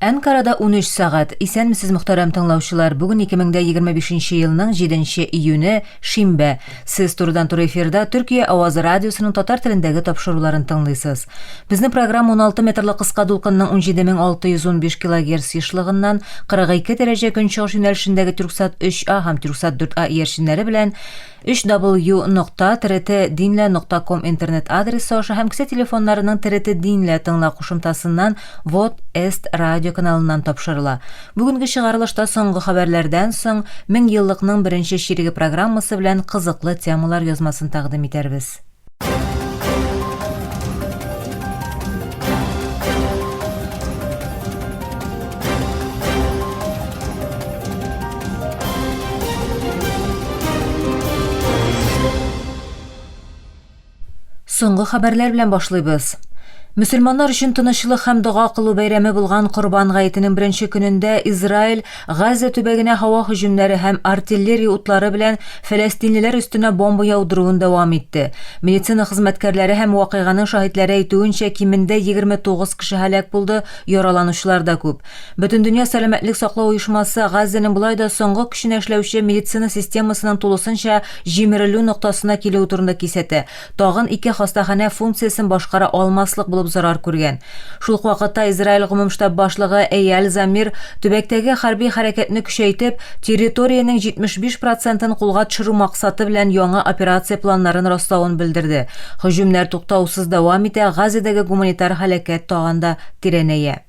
Анкарада 13 сагат. Исәнмесез мөхтәрәм тыңлаучылар. Бүген 2025 елның 7 июне шимбә. Сез турыдан-туры эфирда Төркия авазы радиосының татар телендәге тапшыруларын тыңлыйсыз. Безнең программа 16 метрлы кыска дулкынның 17615 кГц ешлыгыннан 42 дәрәҗә көнчыгыш юнәлешендәге Түрксат 3А һәм Түрксат 4А иярченнәре белән www.trdinla.com интернет адресы аша һәм кесә телефоннарының TRT Dinla тыңла кушымтасыннан Вот Эст радио каналыннан тапшырыла. Бүгенге чыгарылышта соңгы хәбәрләрдән соң 1000 еллыкның беренче чириге программасы белән кызыклы темалар язмасын тәкъдим итәрбез. Соңгы хәбәрләр белән башлыйбыз. Мөселманнар өчен тынычлык һәм дуга кылу бәйрәме булган Корбан гаетенең беренче көнендә Израиль Газа төбәгенә һава һөҗүмнәре һәм артиллерия утлары белән фәләстинлеләр өстенә бомба яудыруын дәвам итте. Медицина хезмәткәрләре һәм вакыйганың шаһитләре әйтүенчә, кимендә 29 кеше һәлак булды, яраланучылар да күп. Бөтендөнья сәламәтлек саклау оешмасы Газаның булай да соңгы көченә эшләүче медицина системасының тулысынча җимерелү ноктасына килү турында кисәтә. Тагын 2 хастаханә функциясен башкара алмаслык булып зарар күргән. Шул ук вакытта Израиль гомум штаб башлыгы Эйял Замир төбәктәге хәрби хәрәкәтне күчәйтеп, территориянең 75%-ын кулга төшерү максаты белән яңа операция планнарын раславын белдерде. Һөҗүмнәр туктаусыз дәвам итә, Газадагы гуманитар һәлакәт тагын да тирәнәя.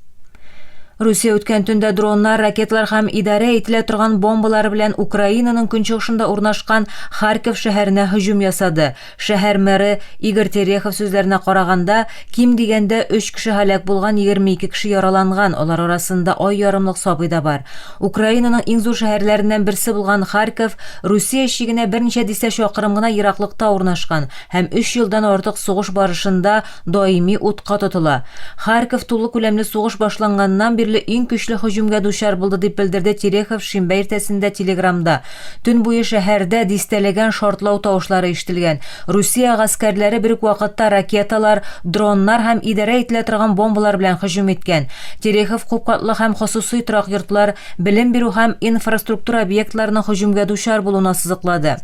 Русия үткән төндә дроннар, ракетлар һәм идарә ителә торган бомбалар белән Украинаның көнчыгышында урнашкан Харьков шәһәренә һөҗүм ясады. Шәһәр мэры Игорь Терехов сүзләренә караганда, ким дигәндә 3 кеше һәлак булган, 22 кеше яраланган. Алар арасында ай ярымлык сабый да бар. Украинаның иң зур шәһәрләреннән берсе булган Харьков Русия ишегенә берничә дистә чакрым гына ераклыкта урнашкан һәм 3 елдан артык сугыш барышында даими утка тотыла. Харьков тулы күләмле сугыш башланганнан иң көчле һөҗүмгә дучар булды дип белдерде Терехов шимбә иртәсендә Телеграмда. Төн буе шәһәрдә дистәләгән шартлау тавышлары ишетелгән. Русия гаскәрләре бер үк вакытта ракеталар, дроннар һәм идарә ителә торган бомбалар белән һөҗүм иткән. Терехов күпкатлы һәм хосусый торак йортлар, белем бирү һәм инфраструктура объектларының һөҗүмгә дучар булуына сызыклады.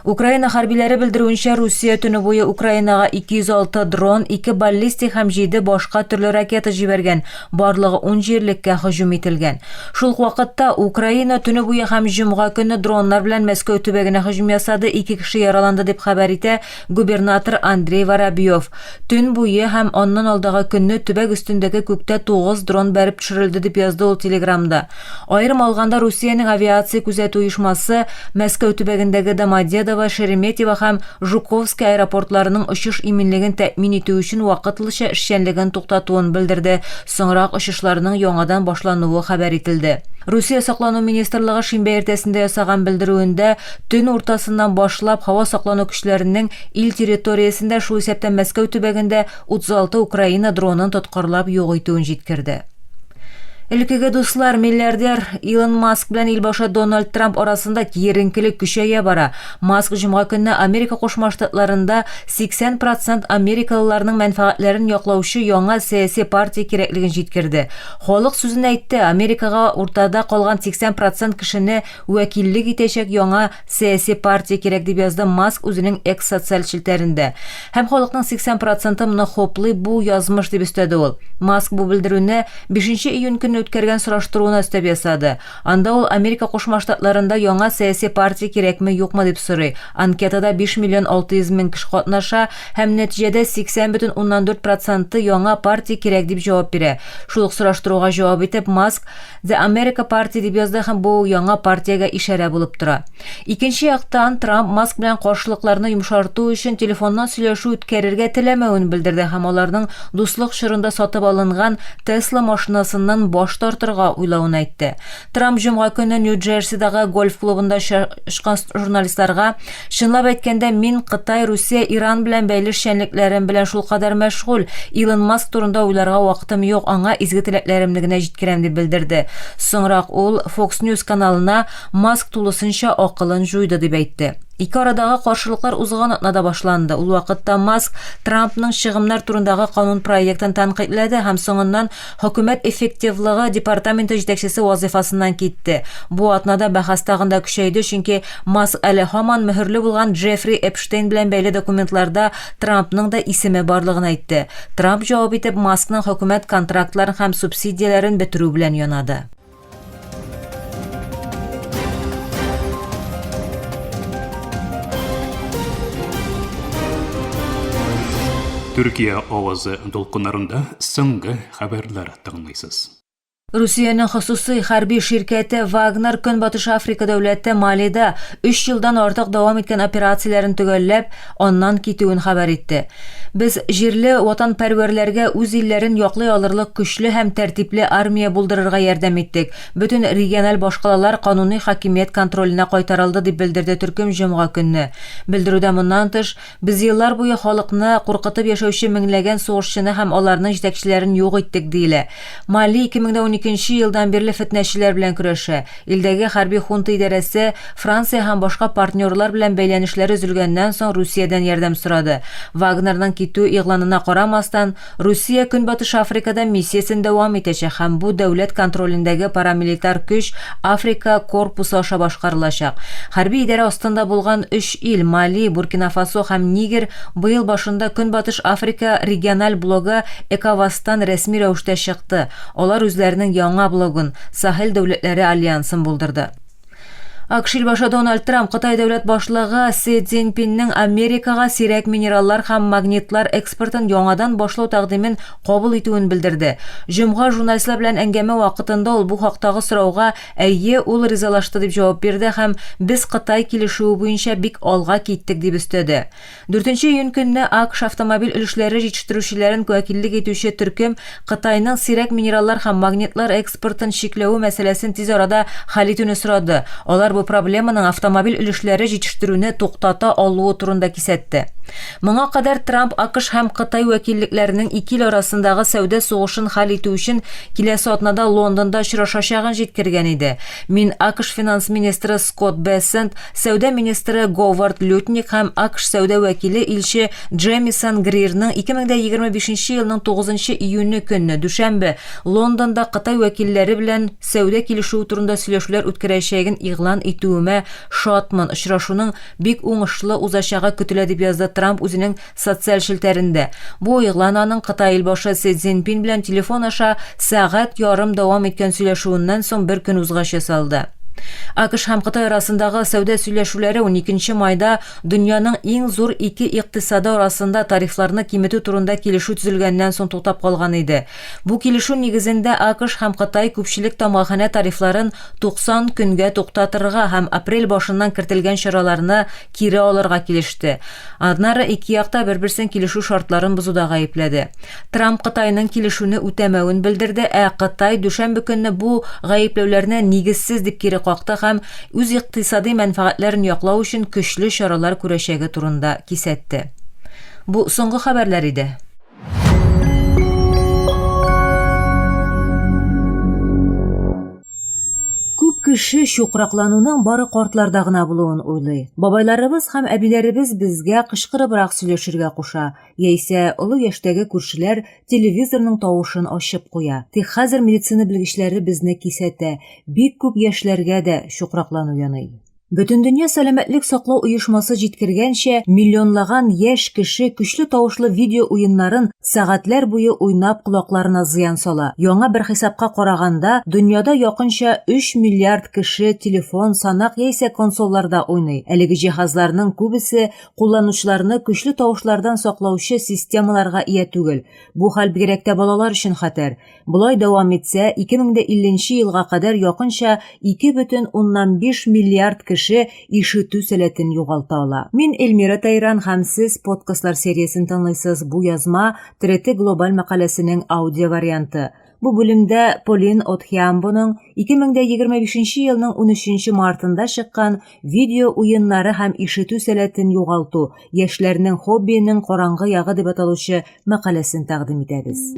Украина хәрбиләре белдерүенчә, Русия төне буе Украинага 206 дрон, 2 баллистик һәм 7 башка төрле ракета җибәргән. Барлыгы 10 җирлеккә һөҗүм ителгән. Шул ук вакытта Украина төне буе һәм җомга көне дроннар белән Мәскәү төбәгенә һөҗүм ясады, 2 кеше яраланды дип хәбәр итә губернатор Андрей Воробьев. Төн буе һәм аннан алдагы көнне төбәк өстендәге күктә 9 дрон бәреп төшерелде дип язды ул Телеграмда. Аерым алганда Русиянең авиация күзәтү оешмасы Мәскәү төбәгендәге Домодедово, Шереметьево һәм Жуковский аэропортларының очыш иминлеген тәэмин итү өчен вакытлыча эшчәнлеген туктатуын белдерде. Соңрак очышларның яңадан башлануы хәбәр ителде. Русия саклану министрлыгы шимбә иртәсендә ясаган белдерүендә, төн уртасыннан башлап һава саклану көчләренең ил территориясендә, шул исәптән Мәскәү төбәгендә 36 Украина дронын тоткарлап юк итүен җиткерде. Элеккеге дуслар, миллиардер Илон Маск белән илбашы Дональд Трамп арасында киеренкелек көчәя бара. Маск җомга көнне Америка Кушма Штатларында 80% америкалыларның мәнфәгатьләрен яклаучы яңа сәяси партия кирәклеген җиткерде. Халык сүзен әйтте, Америкага уртада калган 80% кешене вәкиллек итәчәк яңа сәяси партия кирәк дип язды Маск үзенең X социаль челтәрендә. Һәм халыкның 80% моны хоплый, бу язмыш дип өстәде ул. Маск бу белдерүне 5 июнь көнне үткәргән сораштыруына өстәп ясады. Анда ул Америка Кушма Штатларында яңа сәяси партия кирәкме, юкмы дип сорый. Анкетада 5 миллион 600 мең кеше катнаша һәм нәтиҗәдә 80,4% яңа партия кирәк дип җавап бирә. Шул ук сораштыруга җавап итеп Маск The America Party дип язды һәм бу яңа партиягә ишарә булып тора. Икенче яктан Трамп Маск белән каршылыкларны йомшарту өчен телефоннан сөйләшү үткәрергә теләмәвен белдерде һәм аларның дуслык чорында сатып алынган Tesla машинасыннан баш тартырга уйлавын әйтте. Трамп җомга көнне Нью-Джерсидагы гольф клубында чыккан журналистларга, чынлап әйткәндә, мин Кытай, Русия, Иран белән бәйле эшчәнлекләрем белән шул кадәр мәшгуль. Илон Маск турында уйларга вакытым юк, аңа изге теләкләремне генә җиткерәм дип белдерде. Соңрак ул Fox News каналына Маск тулысынча акылын җуйды дип әйтте. Ике арадагы каршылыклар узган атнада башланды. Ул вакытта Маск Трампның чыгымнар турындагы канун проектын тәнкыйтьләде һәм соңыннан хөкүмәт эффективлыгы департаменты җитәкчесе вазифасыннан китте. Бу атнада бәхәс тагын да көчәйде, чөнки Маск әле һаман мөһерле булган Джеффри Эпштейн белән бәйле документларда Трампның да исеме барлыгын әйтте. Трамп җавап итеп Маскның хөкүмәт контрактларын һәм субсидияләрен бетерү белән янады. Türkiye avazı dolqunlarında соңгы хәбәрләр тыңлыйсыз. Русиянең хосусый хәрби ширкәте Wagner Көнбатыш Африка дәүләте Малида 3 елдан артык дәвам иткән операцияләрен төгәлләп, аннан китүен хәбәр итте. Без җирле ватанпәрвәрләргә үз илләрен яклый алырлык көчле һәм тәртипле армия булдырырга ярдәм иттек. Бөтен региональ башкалалар кануни хакимият контроленә кайтарылды дип белдерде Төркем җомга көнне. Белдерүдә моннан тыш, без еллар буе халыкны куркытып яшәүче меңләгән сугышчыны һәм аларның җитәкчеләрен юк иттек диелә. Мали 2012 елдан бирле фетнәчеләр белән көрәшә. Илдәге хәрби хунта идарәсе Франция һәм башка партнерлар белән бәйләнешләре өзелгәннән соң Русиядән ярдәм сорады. Вагнерның китү игъланына карамастан, Русия Көнбатыш Африкада миссиясын дәвам итәчәк һәм бу дәүләт контролендәге парамилитар көч Африка корпусы аша башкарылачак. Хәрби идарә астында булган 3 ил Мали, Буркина-Фасо һәм Нигер быел башында Көнбатыш Африка региональ блогы ЭКОВАСтан рәсми рәвештә чыкты. Алар үзләренең яңа блогын Сахел дәүләтләре альянсын булдырды. АКШ башы Дональд Трамп Кытай дәүләт башлыгы Си Цзиньпиннең Америкага сирәк минераллар һәм магнитлар экспортын яңадан башлау тәкъдимен кабул итүен белдерде. Җомга журналистлар белән әңгәмә вакытында ул бу хактагы сорауга "Әйе, ул ризалашты" дип җавап бирде һәм "Без Кытай килешүе буенча бик алга киттек" дип өстәде. 4 июнь көнне АКШ автомобиль өлешләре җитештерүчеләрен вәкиллек итүче төркем Кытайның сирәк минераллар һәм магнитлар экспортын чикләү мәсьәләсен тиз арада хәл итүне сорады. Алар бу проблеманың автомобиль өлешләре җитештерүне туктата алуы турында кисәтте. Моңа кадәр Трамп АКШ һәм Кытай вәкиллекләренең ике ил арасындагы сәүдә сугышын хәл итү өчен киләсе атнада Лондонда очрашачагын җиткергән иде. Мин АКШ финанс министры Скотт Бессент, сәүдә министры Говард Лютник һәм АКШ сәүдә вәкиле Илче Джемисон Грирның 2025 елның 9 июньне көнне дүшәмбе Лондонда Кытай вәкилләре белән сәүдә килешүе турында сөйләшүләр үткәрәчәген игълан итүемә шатмын. Очрашуның бик уңышлы узачагы көтелә дип язды Трамп үзенең социаль шелтәрендә. Бу игълан аның Кытай илбашы Си Цзиньпин белән телефон аша сәгать ярым дәвам иткән сөйләшүеннән соң бер көн узгач ясалды. АКШ һәм Кытай арасындагы сәүдә сөйләшүләре 12 майда дөньяның иң зур ике икътисады арасында тарифларны киметү турында килешү төзелгәннән соң туктап калган иде. Бу килешү нигезендә АКШ һәм Кытай күпчелек тамакханә тарифларын 90 көнгә туктатырга һәм апрель башыннан кертелгән чараларны кире алырга килеште. Аннары ике якта бер-берсен килешү шартларын бузуда гаепләде. Трамп Кытайның килешүне үтәмәвен белдерде, ә Кытай дүшәмбе көнне бу гаепләүләрне нигезсез дип кире какты һәм үз икътисади мәнфәгатьләрен яклау өчен көчле чаралар күрәчәге турында кисәтте. Бу соңгы хәбәрләр иде. Күп кеше чукраклануның бары картларда гына булуын уйлый. Бабайларыбыз һәм әбиләребез безгә кычкырыбрак сөйләшергә куша, яисә олы яшьтәге күршеләр телевизорның тавышын ачып куя. Тик хәзер медицина белгечләре безне кисәтә, бик күп яшьләргә дә чукраклану яный. Бөтендөнья сәламәтлек саклау оешмасы җиткергәнчә, миллионлаган яшь кеше көчле тавышлы видео уеннарын сәгатьләр буе уйнап колакларына зыян сала. Яңа бер хисапка караганда, дөньяда якынча 3 миллиард кеше телефон, санак яисә консольларда уйный. Әлеге җиһазларның күбесе кулланучыларны көчле тавышлардан саклаучы системаларга ия түгел. Бу хәл бигрәк тә балалар өчен хәтәр. Булай дәвам итсә, 2050 елга кадәр якынча 2,5 миллиард кеше ишетү сәләтен югалта ала. Мин Эльмира Тайран һәм сез подкастлар сериясын тыңлыйсыз. Бу язма ТРТ глобаль мәкаләсенең аудио варианты. Бу бүлемдә Полин Отхиамбоның 2025 елның 13 мартында чыккан видео уеннары һәм ишетү сәләтен югалту, яшьләрнең хоббиенең караңгы ягы дип аталучы мәкаләсен тәкъдим итәбез.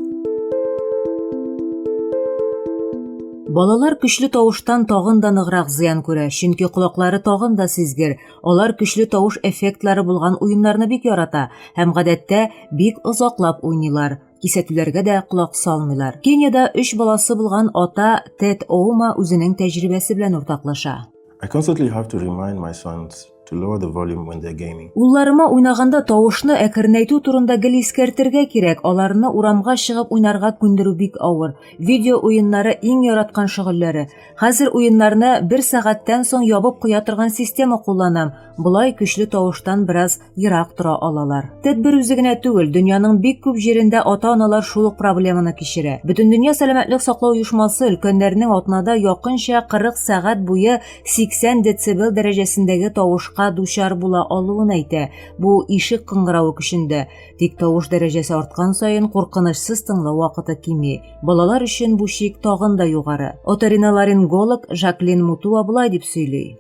Балалар көчле тавыштан тагын да ныграк зыян күрә, чөнки колаклары тагын да сизгер. Алар көчле тавыш эффектлары булган уеннарны бик ярата һәм гадәттә бик озаклап уйныйлар. Кисәтүләргә дә колак салмыйлар. Кенияда 3 баласы булган ата Тед Оума үзенең тәҗрибәсе белән уртаклаша. I constantly have to remind my sons to lower the volume when they're gaming. Улларыма уйнаганда тавышны әкренәйтү турында гел искәртергә кирәк. Аларны урамга чыгып уйнарга күндерү бик авыр. Видео уеннары иң яраткан шөгыльләре. Хәзер уеннарны 1 сәгатьтән соң ябып куя торган система кулланам. Булай көчле тавыштан бераз ерак тора алалар. Тәдбир үзе генә түгел, дөньяның бик күп җирендә ата-аналар шул ук проблеманы кичерә. Бөтендөнья сәламәтлек саклау оешмасы өлкәннәрнең атнада якынча 40 сәгать буе 80 децибел дәрәҗәсендәге тавышка дучар була алуын әйтә. Бу ишек кыңгыравы көчендә. Тик тавыш дәрәҗәсе арткан саен куркынычсыз тыңлау вакыты кими. Балалар өчен бу шик тагын да югары. Оториноларинголог Жаклин Мутуа булай дип сөйли.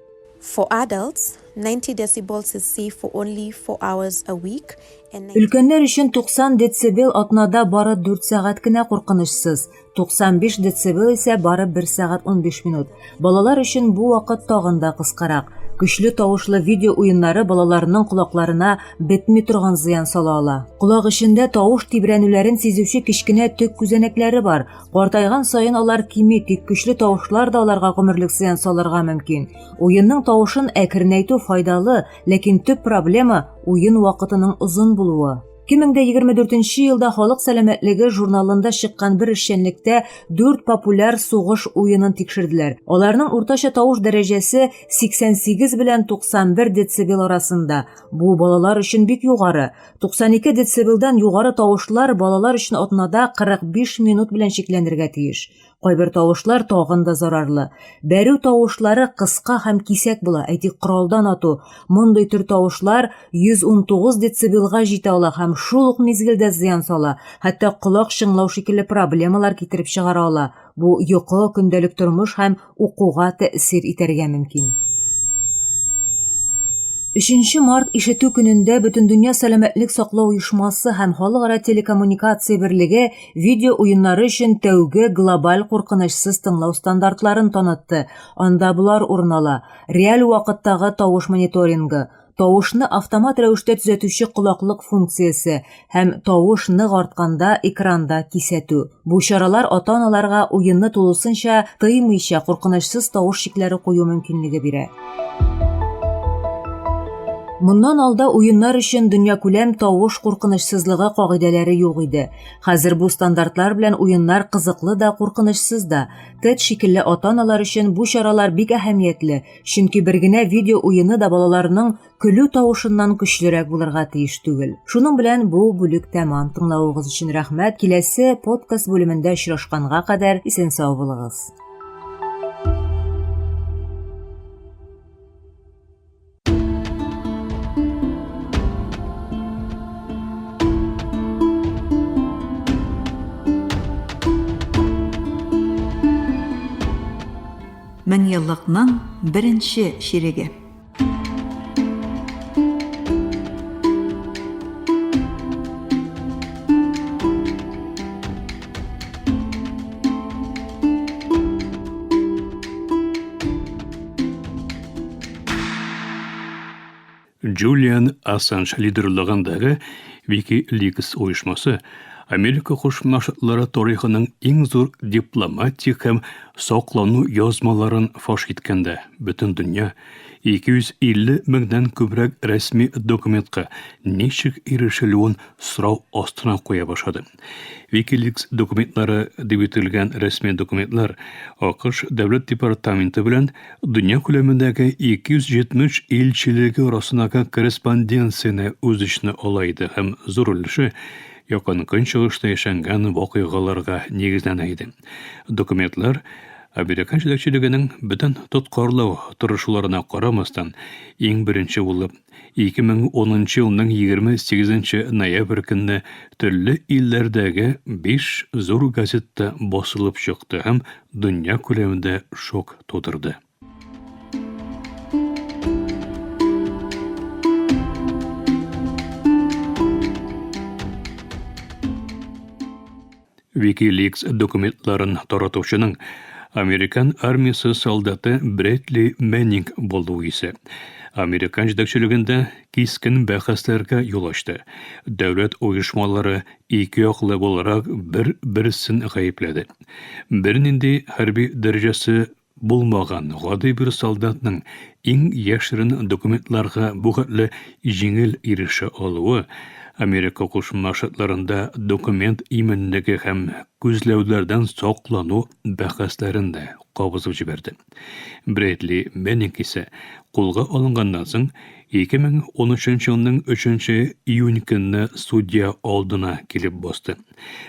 For adults, 90 decibels is safe for only 4 hours a week. Өлкәннәр өчен 90 децибел атнада бары 4 сәгать кенә куркынычсыз, 95 децибел исә бары 1 сәгать 15 минут. Балалар өчен бу вакыт тагын да кыскарак. Көчле тавышлы видео уеннары балаларның колакларына бетми торган зыян сала ала. Колак эчендә тавыш тибрәнүләрен сизүче кичкенә төк күзәнәкләре бар. Картайган саен алар кими, тик көчле тавышлар да аларга гомерлек зыян салырга мөмкин. Уенның тавышын әкренәйтү файдалы, ләкин төп проблема уен вакытының озын булуы. 2024 елда Халык сәламәтлеге журналында чыккан бер эшчәнлектә 4 популяр сугыш уенын тикшерделәр. Аларның уртача тавыш дәрәҗәсе 88 белән 91 децибел арасында. Бу балалар өчен бик югары. 92 децибелдан югары тавышлар балалар өчен атнада 45 минут белән чикләнергә тиеш. Кайбер тавышлар тагын да зарарлы. Бәрү тавышлары кыска һәм кисәк була, әйтик коралдан ату. Мондый төр тавышлар 119 децибелга җитә ала һәм шул ук мизгелдә зыян сала. Хәтта колак шыңлау шикелле проблемалар китереп чыгара ала. Бу йокы, көндәлек тормыш һәм укуга тәэсир итәргә мөмкин. 3 март ишетү көнендә Бөтендөнья сәламәтлек саклау оешмасы һәм Халыкара телекоммуникация берлеге видео уеннары өчен тәүге глобаль куркынычсыз тыңлау стандартларын танытты. Анда булар урнала: реаль вакыттагы тавыш мониторингы, тавышны автомат рәвештә төзәтүче колаклык функциясе һәм тавыш нык артканда экранда кисәтү. Бу чаралар ата-аналарга уенны тулысынча тыймыйча куркынычсыз тавыш шикләре кую мөмкинлеге бирә. Моннан алда уеннар өчен дөньякүләм тавыш куркынычсызлыгы кагыйдәләре юк иде. Хәзер бу стандартлар белән уеннар кызыклы да, куркынычсыз да. Тед шикелле ата-аналар өчен бу чаралар бик әһәмиятле, чөнки бер генә видео уены да балаларның көлү тавышыннан көчлерәк булырга тиеш түгел. Шуның белән бу бүлек тәмам. Тыңлавыгыз өчен рәхмәт. Киләсе подкаст бүлемендә очрашканга кадәр исән сау булыгыз. Мен еллыкның беренче ширеге. Джулиан Ассанж лидерлыгындагы WikiLeaks оешмасы Америка Кушма Штатлары тарихының иң зур дипломатик һәм саклану язмаларын фаш иткәндә бөтен дөнья 250 меңнән күбрәк рәсми документка ничек ирешелүен сорау астына куя башлады. WikiLeaks документлары дип ителгән рәсми документлар АКШ дәүләт департаменты белән дөнья күләмендәге 270 илчелеге арасындагы корреспонденцияны үз эченә ала иде һәм зур өлеше якын көнчыгышта яшәнгән вакыйгаларга нигезләнә иде. Документлар Америка җитәкчелегенең бөтен тоткарлау тырышларына карамастан иң беренче булып 2010 елның 28 ноябрь көнне төрле илләрдәге 5 зур газетта басылып чыкты һәм дөнья күләмендә шок тудырды. WikiLeaks документларын таратучының Американ армиясы солдаты Брэдли Мэннинг болу ise. Американ җитәкчелегендә кискен бәхәсләргә юл ачты. Дәүләт оешмалары ике яклы буларак бер-берсен гаепләде. Бернинди хәрби дәрәҗәсе булмаган гади бер солдатның иң яшерен документларга бу хәтле җиңел ирешә алуы Америка Кушма Штатларында документ именлеге һәм күзләүләрдән саклану бәхәсләрендә кабызып җибәрде. Брэдли Мэннинг исә кулга алынганнан соң 2013 елның 3 июнь көнне судья алдына килеп басты.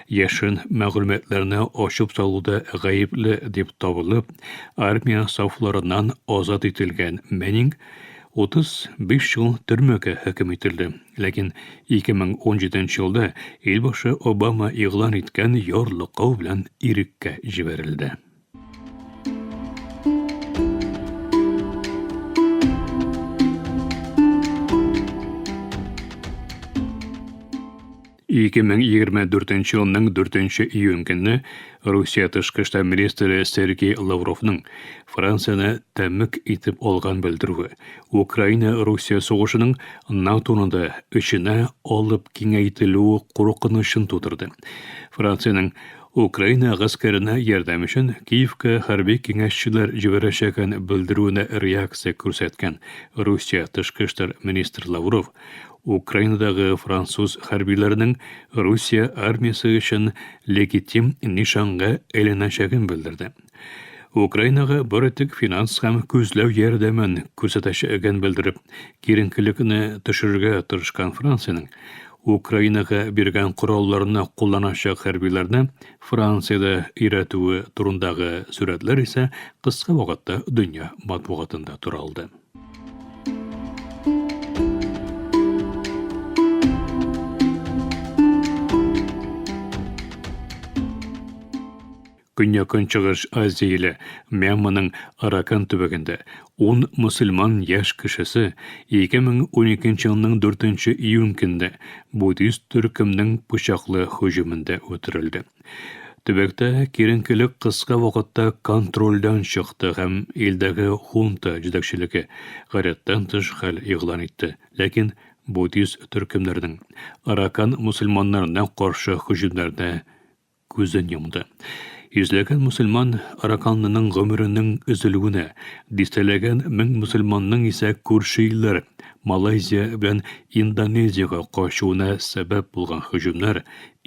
Яшерен мәгълүматларны ачып салуда гаепле дип табылып, армия сафларыннан азат ителгән Мэннинг 35 ел төрмәгә хөкем ителде. Ләкин 2017 елда Илбашы Обама игълан иткән ярлыклау белән иреккә җибәрелде. Ике 2024 елның 4 июнь көнне Русия тышкы эшләр министры Сергей Лавровның Францияны тәмәк итеп алган белдерүе Украина-Русия сугышының НАТОны эченә алып киңәйтелүе куркынычын тудырды. Франциянең Украина гаскәренә ярдәм өчен Киевка хәрби киңәшчеләр җибәрәчәген белдерүенә реакция күрсәткән Русия тышкы эшләр министры Лавров Украинадагы француз хәрбиләренең Русия армиясы өчен легитим нишанга әйләнәчәген белдерде. Украинага бөртек финанс һәм күзләү ярдәмен күрсәтәчәген белдереп, киренкелекне төшерергә тырышкан Франциянең Украинага биргән коралларны кулланачак хәрбиләрне Франциядә өйрәтүе турындагы сүрәтләр исә кыска вакытта дөнья матбугатында таралды. Көньяк-Көнчыгыш Азияле Мьянманың Аракан төбәгендә 10 мусульман яшь кешесе 2012 елның 4 июнь көнне буддист төркемнең пычаклы һөҗүмендә үтерелде. Төбәктә киренкелек кыска вакытта контрольдән чыкты һәм илдәге хунта җитәкчелеге гадәттән тыш хәл игълан итте. Ләкин буддист төркемнәрнең Аракан мусульманнарына каршы һөҗүмнәрдә күзен йомды. Йөзләгән мусульман Араканның гомеренең üzелүенә, дистәләгән мең мусульманның исә күрше илләр Малайзия белән Индонезиягә качуына сәбәп булган һөҗүмнәр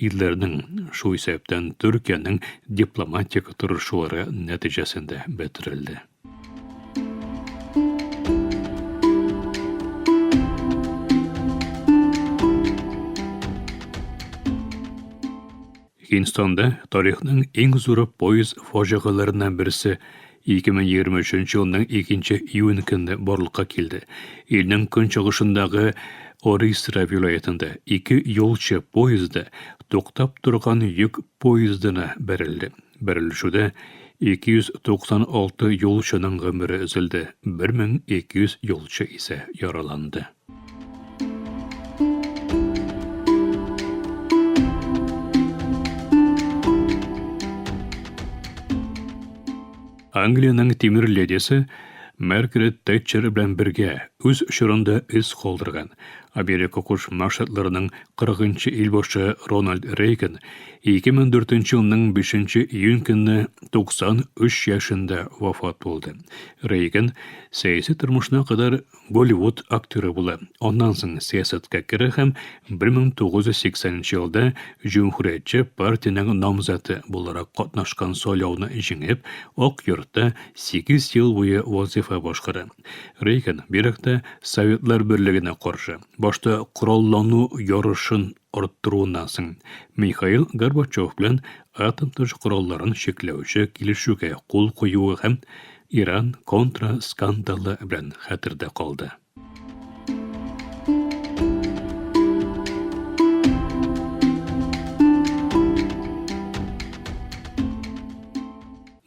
илләрнең шул исәптән Төркиянең дипломатик тырышулары нәтиҗәсендә бетерелде. Hindistanda tarixning eng zor poyezd fojialaridan birisi 2023 yılның 2 июнь көнне барлыкка килде. Илнең көнчыгышындагы Орисра вилаятында 2 юлчы поезды туктап торган йөк поездына бәрелде. Бәрелешүдә 296 юлчының гомере өзелде, 1200 юлчы исә яраланды. Англияның тимер ледисе Маргарет Тэтчер белән бергә үз чорында из калдырган Америка Кушма Штатларының 40-нчы илбашы Рональд Рейган 2004 елның 5 июнь көнне 93 яшендә вафат булды. Рейган сәяси тормышына кадәр Голливуд актеры була. Аннан соң сәясәткә керә һәм 1980 елда Җумһуриятчы партияның намзаты буларак катнашкан сайлауны җиңеп, Ак йортта 8 ел буе вазифа башкара. Рейган бирәктә Советлар берлегенә каршы башта кораллану ярышын арттыруыннан соң Михаил Горбачев белән атом тыш коралларын чикләүче килешүгә кул куюы һәм Иран контра скандалы белән хәтердә калды.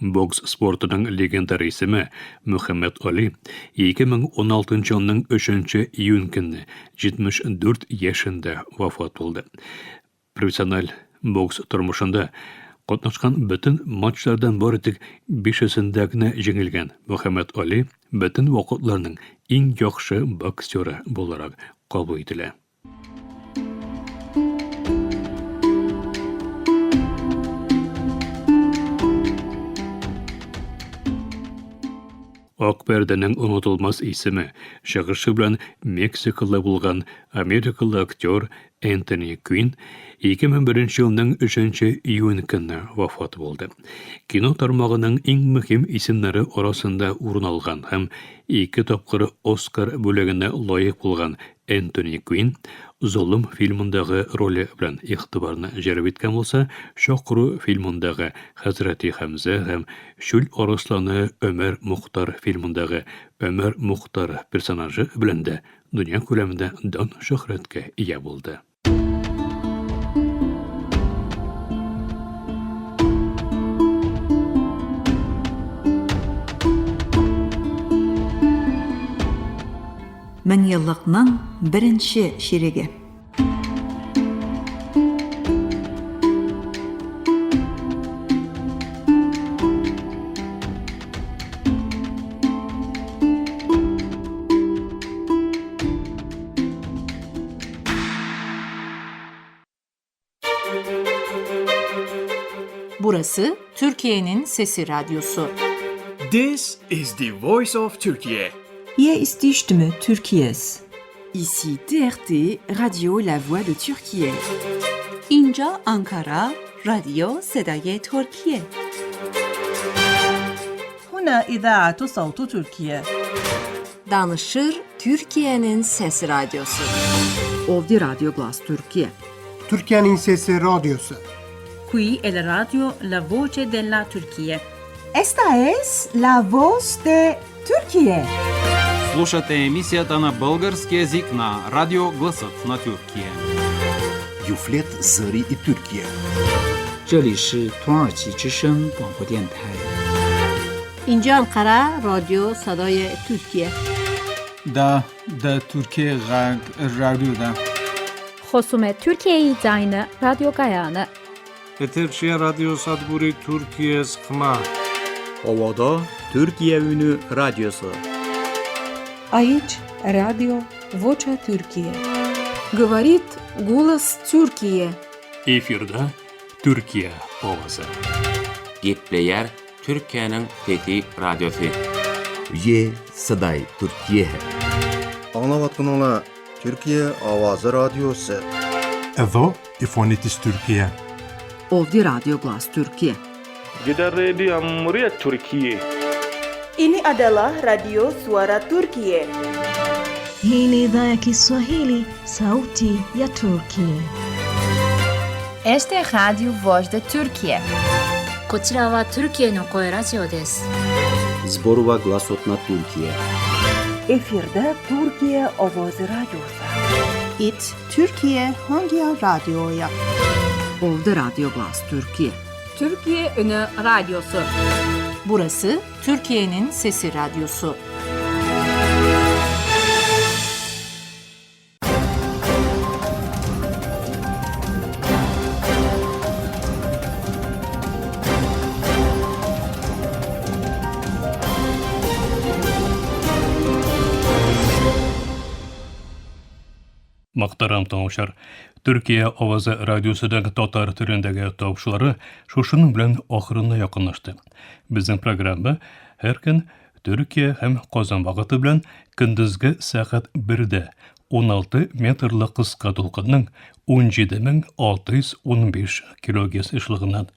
Бокс спортының легендар исеме Мөхәммәд Али 2016 елның 3 июнь көнне 74 яшендә вафат булды. Профессиональ бокс тормышында Катнашкан бөтен матчлардан бары тик 5-сендә генә җиңелгән Мөхәммәд Али бөтен вакытларның иң яхшы боксеры буларак кабул ителә. Акберденең онытылмас исеме, шыгышы белән Мексикалы булган америкалы актер Энтони Куин 2001 елның 3 июнь көнне вафат булды. Кино тармагының иң мөһим исемнәре арасында урын алган һәм 2 тапкыр Оскар бүлегенә лаек булган Энтони Куин «Золым» фильмындагы роле белән игътибарны җәлеп иткән булса, «Шакру» фильмындагы Хәзрәти Хәмзә һәм «Шүл арысланы» Өмәр Мухтар фильмындагы Өмәр Мухтар персонажы белән дә дөнья күләмендә дан шөһрәткә ия булды. Мен еллыкның беренче ширеге. Burası Türkiye'nin Sesi Radyosu. This is the voice of Turkey. Hier ist die Stimme Türkiye's. Ici TRT, Radio La Voix de Türkiye. İnca Ankara, Radyo Sedai Türkiye. هنا إذاعة صوت تركيا. Danışır Türkiye'nin Sesi Radyosu. Ovdi Radio Glas Türkiye. Türkiye'nin Sesi Radyosu. Qui è la radio La Voce della Turquía. Esta es la voz de Türkiye. Слушате емисията на български език на Радио Гласът на Türkiye. Юфлет Зари и Türkiye. 这里是土耳其之声广播电台。 اینجا انقره رادیو صدای ترکیه. دا Türkiye Radyo'da. خصوم Türkiye Zayne Radyo Gayane. Eterşehir Radyo Sadburi Türkiye Sıkma. Ovada Türkiye Ünü Radyosu. Aici Radio Vocea Türkiye. Говорит голос Türkiye. Efirde Türkiye ovası. Gepleyer Türkiye'nin Fethi Radyosu. Ye Saday Türkiye. Anlavatın ola Türkiye Avazı Radyosu. Edo İfonitis Türkiye. Ovdi Radio Glas Türkiye. Gider Radio Cumhuriyet Türkiye. Ini adalah Radio Suara Turkiye. Hii ni idhaa ya Kiswahili, Sauti ya Turkiye. Este es Radio Voz de Turkiye. こちらはトルキエの声ラジオです。 Zborova Glasot na Türkiye. Efirde Türkiye Ovozi Radyosu. It Türkiye Hangi Radyo'ya? Ovdi Radio Glas Türkiye. Türkiye Ünü Radyosu. Burası Türkiye'nin Sesi Radyosu. Мактарам таңышар, Türkiye Avazı Radyosu'daki Tatar türündeki topçuları şuşunun bilen ahırına yakınlaştı. Bizim programda her gün Türkiye hem Kazan vakıtı bilen gündüzge saat 1'de 16 metrlik kıska dolkanın 17.615 kHz ışığından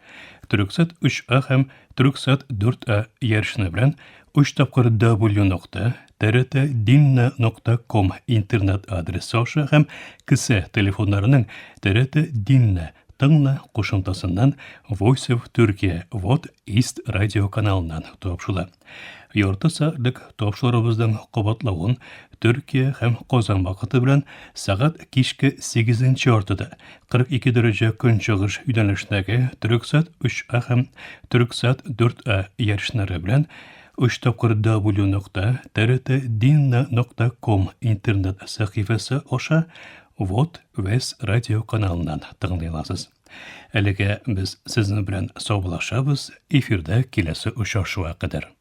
Türksat 3A hem Türksat 4A yarışını bilen 3 tapkır w.trt.dinna.com internet adresi aşı hem kısa telefonlarının TRT Dinna Tığna koşuntasından Voice of Turkey Vod East Radio kanalından topşula. Yorta saatlik topşularımızdan qabatlawın Türkiye hem Kazan vakıtı bilen saat kişki 8. ortada 42 derece gün çağış yönelişindeki Türksat 3A hem Türksat 4A yarışları bilen 3 tapkır w.trt.dinna.com internet sahifesi aşa Vod West Radio kanalından tığınlayasınız. Әлегә без сезнең белән саубуллашабыз, эфирдә киләсе очрашуга кадәр.